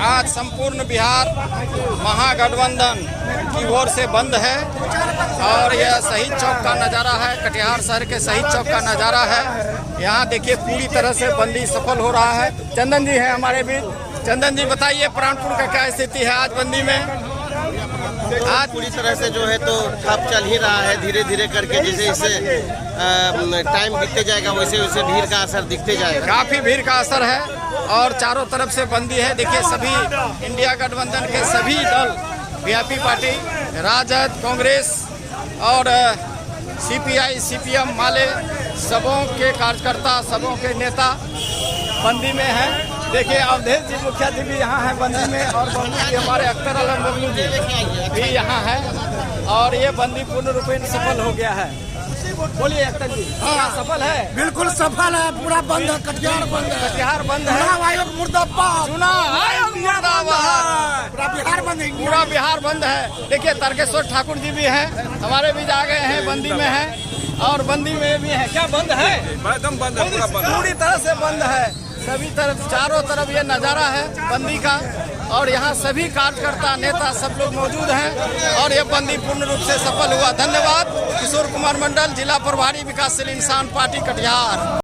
आज संपूर्ण बिहार महागठबंधन की ओर से बंद है और यह शहीद चौक का नज़ारा है। कटिहार शहर के शहीद चौक का नज़ारा है। यहाँ देखिए पूरी तरह से बंदी सफल हो रहा है। चंदन जी हैं हमारे बीच। चंदन जी बताइए प्राणपुर का क्या स्थिति है आज बंदी में? आज पूरी तरह से जो है तो ठप चल ही रहा है, धीरे धीरे करके जैसे इसे टाइम बीतते जाएगा वैसे वैसे भीड़ का असर दिखते जाएगा। काफ़ी भीड़ का असर है और चारों तरफ से बंदी है। देखिए सभी इंडिया गठबंधन के सभी दल, वीआईपी पार्टी, राजद, कांग्रेस और सीपीआई, सीपीएम माले, सबों के कार्यकर्ता, सबों के नेता बंदी में हैं। देखिए अवधेश जी मुखिया जी भी यहाँ हैं बंदी में और बबलू जी हमारे अख्तर आलम बबलू जी भी यहाँ है और ये बंदी पूर्ण रूपेण सफल हो गया है। बोलिए अख्तर जी, क्या सफल है? बिल्कुल सफल है, पूरा बंद है, कटिहार बंद है, कटिहार बंद है, चुनाव आयोग मुर्दाबाद, चुनाव आयोग मुर्दाबाद, पूरा बिहार बंद है, पूरा बिहार बंद है। देखिए तारकेश्वर ठाकुर जी भी हैं हमारे बीच, आ गए हैं, बंदी में हैं और बंदी में भी है। क्या बंद है? एकदम बंद है, पूरा बंद है, पूरी तरह से बंद है। सभी तरफ, चारों तरफ ये नज़ारा है बंदी का और यहाँ सभी कार्यकर्ता, नेता सब लोग मौजूद हैं और ये बंदी पूर्ण रूप से सफल हुआ। धन्यवाद। किशोर कुमार मंडल, जिला प्रभारी विकासशील इंसान पार्टी कटिहार।